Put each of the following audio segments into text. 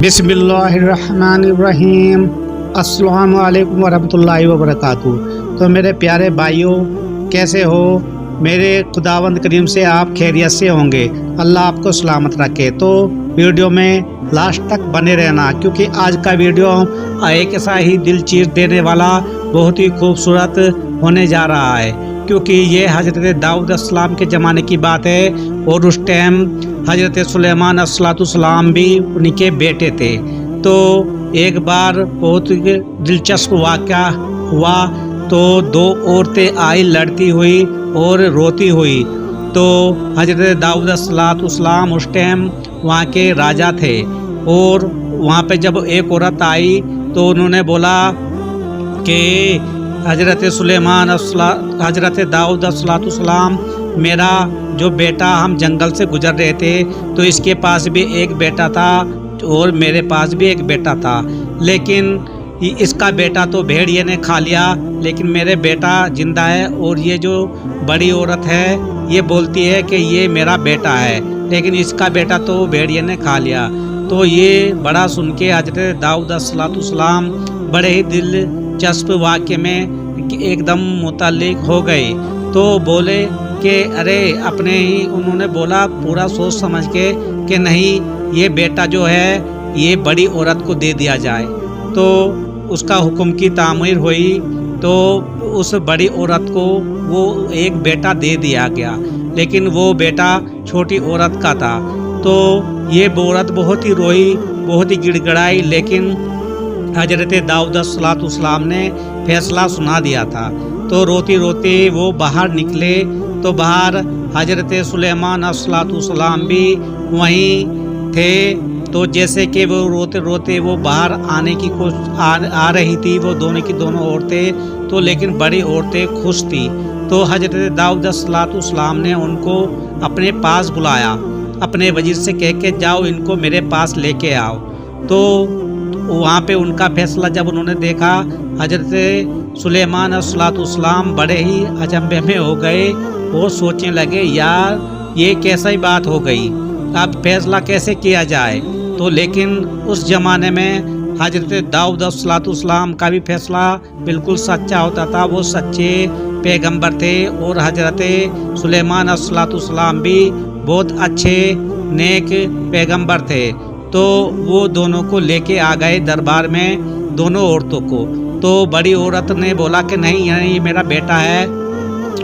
बिस्मिल्लाहिर्रहमानिर्रहीम। अस्सलामु अलैकुम वरहमतुल्लाहि वबरकातुहू। तो मेरे प्यारे भाइयों, कैसे हो? मेरे खुदावंद करीम से आप खैरियत से होंगे। अल्लाह आपको सलामत रखे। तो वीडियो में लास्ट तक बने रहना, क्योंकि आज का वीडियो एक ऐसा ही दिल चीर देने वाला बहुत ही खूबसूरत होने जा रहा है, क्योंकि ये हज़रत दाऊद अस्सलाम के ज़माने की बात है और उस टाइम हज़रत सुलेमान अस्सलाम भी उनके बेटे थे। तो एक बार बहुत दिलचस्प वाक़या हुआ। तो दो औरतें आई लड़ती हुई और रोती हुई। तो हज़रत दाऊद अस्सलाम उस टाइम वहाँ के राजा थे, और वहाँ पे जब एक औरत आई तो उन्होंने बोला कि हज़रत दाऊद अस्सलाम, मेरा जो बेटा, हम जंगल से गुजर रहे थे तो इसके पास भी एक बेटा था और मेरे पास भी एक बेटा था, लेकिन इसका बेटा तो भेड़िए ने खा लिया, लेकिन मेरे बेटा जिंदा है। और ये जो बड़ी औरत है ये बोलती है कि ये मेरा बेटा है, लेकिन इसका बेटा तो भेड़िए ने खा लिया। तो ये बड़ा सुन के हज़रत दाऊद अस्सलाम बड़े ही दिलचस्प वाक़े में एकदम मुतल्लिक हो गए। तो बोले कि अरे, अपने ही उन्होंने बोला पूरा सोच समझ के कि नहीं, ये बेटा जो है ये बड़ी औरत को दे दिया जाए। तो उसका हुक्म की तामीर हुई, तो उस बड़ी औरत को वो एक बेटा दे दिया गया, लेकिन वो बेटा छोटी औरत का था। तो ये औरत बहुत ही रोई, बहुत ही गिड़गिड़ाई, लेकिन हज़रत दाऊद अस्सलाम ने फैसला सुना दिया था। तो रोती रोती वो बाहर निकले, तो बाहर हज़रत सुलेमान अस्सलाम भी वहीं थे। तो जैसे कि वो रोते रोते वो बाहर आने की आ रही थी, वो दोनों की दोनों औरतें, तो लेकिन बड़ी औरतें खुश थी। तो हज़रत दाऊद अस्सलाम ने उनको अपने पास बुलाया, अपने वजीर से कह के जाओ इनको मेरे पास लेके आओ। तो वहाँ पे उनका फैसला जब उन्होंने देखा, हज़रत सुलेमान अस्सलाम बड़े ही अचंभे में हो गए। वो सोचने लगे, यार ये कैसी बात हो गई, अब फैसला कैसे किया जाए। तो लेकिन उस ज़माने में हज़रत दाऊद अस्सलाम का भी फैसला बिल्कुल सच्चा होता था। वो सच्चे पैगंबर थे, और हज़रत सुलेमान अस्सलाम भी बहुत अच्छे नेक पैगंबर थे। तो वो दोनों को लेके आ गए दरबार में, दोनों औरतों को। तो बड़ी औरत ने बोला कि नहीं, ये मेरा बेटा है,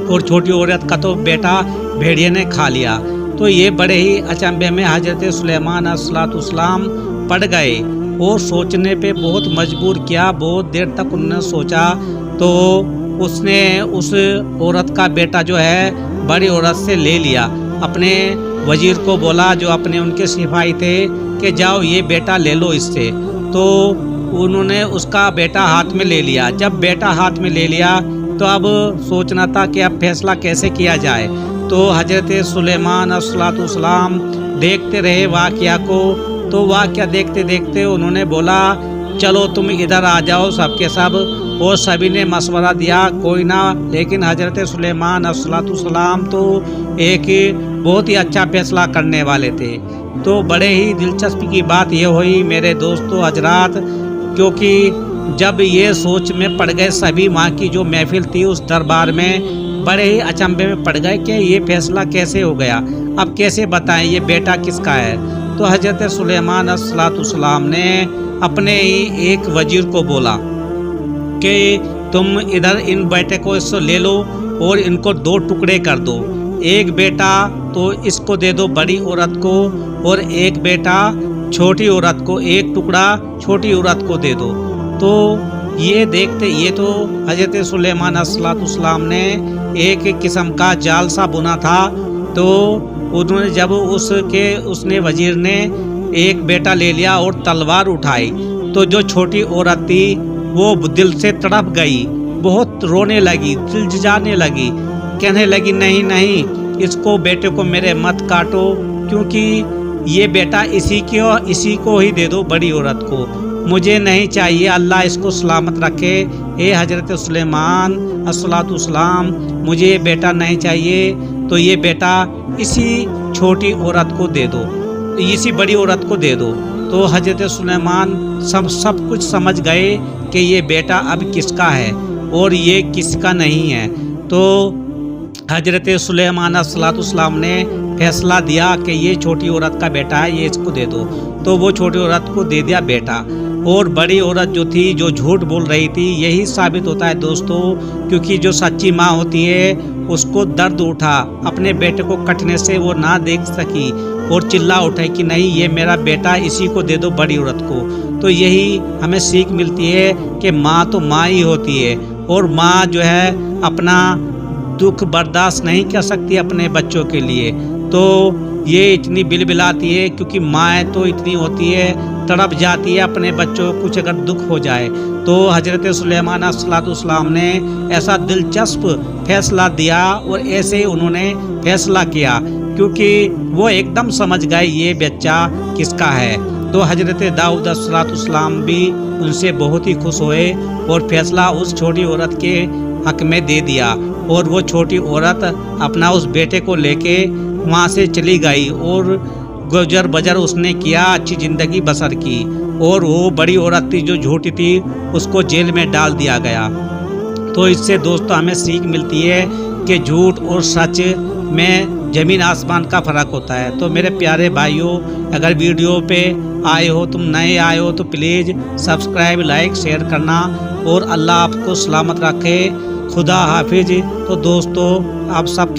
और छोटी औरत का तो बेटा भेड़िए ने खा लिया। तो ये बड़े ही अचंभे में हज़रत सुलेमान अस्सलाम पड़ गए, और सोचने पे बहुत मजबूर किया। बहुत देर तक उन्होंने सोचा। तो उसने उस औरत का बेटा जो है बड़ी औरत से ले लिया। अपने वजीर को बोला, जो अपने उनके सिपाही थे, कि जाओ ये बेटा ले लो इससे। तो उन्होंने उसका बेटा हाथ में ले लिया। जब बेटा हाथ में ले लिया तो अब सोचना था कि अब फैसला कैसे किया जाए। तो हज़रत सुलेमान अस्सलाम देखते रहे वाक़या को। तो वाक़या देखते देखते उन्होंने बोला, चलो तुम इधर आ जाओ सबके सब। और सभी ने मशवरा दिया, कोई ना, लेकिन हज़रत सुलेमान अस्सलाम तो एक बहुत ही अच्छा फैसला करने वाले थे। तो बड़े ही दिलचस्प की बात यह हुई मेरे दोस्तों हजरात, क्योंकि जब ये सोच में पड़ गए सभी, वहाँ की जो महफिल थी उस दरबार में बड़े ही अचंभे में पड़ गए कि ये फैसला कैसे हो गया, अब कैसे बताएं ये बेटा किसका है। तो हज़रत सुलेमान अस्सलाम ने अपने ही एक वजीर को बोला कि तुम इधर इन बेटे को इससे ले लो और इनको दो टुकड़े कर दो। एक बेटा तो इसको दे दो बड़ी औरत को, और एक बेटा छोटी औरत को, एक टुकड़ा छोटी औरत को दे दो। तो ये देखते, ये तो हज़रत सुलेमान अस्सलाम ने एक किस्म का जाल सा बुना था। तो उन्होंने जब उसने वजीर ने एक बेटा ले लिया और तलवार उठाई, तो जो छोटी औरत थी वो दिल से तड़प गई, बहुत रोने लगी, दिलजाने लगी, कहने लगी नहीं नहीं, इसको बेटे को मेरे मत काटो, क्योंकि ये बेटा इसी को ही दे दो, बड़ी औरत को, मुझे नहीं चाहिए, अल्लाह इसको सलामत रखे। ए हज़रत सुलेमान अस्सलाम, मुझे ये बेटा नहीं चाहिए, तो ये बेटा इसी छोटी औरत को दे दो, इसी बड़ी औरत को दे दो। तो تو حضرت سلیمان سب کچھ سمجھ گئے کہ یہ بیٹا اب کس کا ہے اور یہ کس کا نہیں ہے۔ تو حضرت سلیمان علیہ السلام نے فیصلہ دیا کہ یہ چھوٹی عورت کا بیٹا ہے، یہ اس کو دے دو۔ تو وہ چھوٹی عورت کو دے دیا بیٹا، اور بڑی عورت جو تھی جو جھوٹ بول رہی تھی، یہی ثابت ہوتا ہے دوستو، کیونکہ جو سچی ماں ہوتی ہے اس کو درد اٹھا اپنے بیٹے کو کٹنے سے، وہ نہ دیکھ سکی اور چلا اٹھے کہ نہیں یہ میرا بیٹا، اسی کو دے دو بڑی عورت کو۔ تو یہی ہمیں سیکھ ملتی ہے کہ ماں تو ماں ہی ہوتی ہے، اور ماں جو ہے اپنا دکھ برداشت نہیں کر سکتی اپنے بچوں کے لیے، تو یہ اتنی بلبلاتی ہے، کیونکہ ماں تو اتنی ہوتی ہے، تڑپ جاتی ہے اپنے بچوں کو کچھ اگر دکھ ہو جائے۔ تو حضرت سلیمان علیہ السلام نے ایسا دلچسپ فیصلہ دیا اور ایسے انہوں نے فیصلہ کیا، کیونکہ وہ ایک دم سمجھ گئے یہ بچہ کس کا ہے۔ تو حضرت داؤد علیہ السلام بھی ان سے بہت ہی خوش ہوئے اور فیصلہ اس چھوٹی عورت کے حق میں دے دیا، اور وہ چھوٹی عورت اپنا اس بیٹے کو لے کے وہاں سے چلی گئی، اور گزر بجر اس نے کیا، اچھی زندگی بسر کی، اور وہ بڑی عورت تھی جو جھوٹی تھی اس کو جیل میں ڈال دیا گیا۔ تو اس سے دوستو ہمیں سیکھ ملتی ہے کہ جھوٹ اور سچ میں زمین آسمان کا فرق ہوتا ہے۔ تو میرے پیارے بھائیوں، اگر ویڈیو پہ آئے ہو، تم نئے آئے ہو، تو پلیز سبسکرائب، لائک، شیئر کرنا، اور اللہ آپ کو سلامت رکھے۔ خدا حافظ۔ تو دوستو آپ سب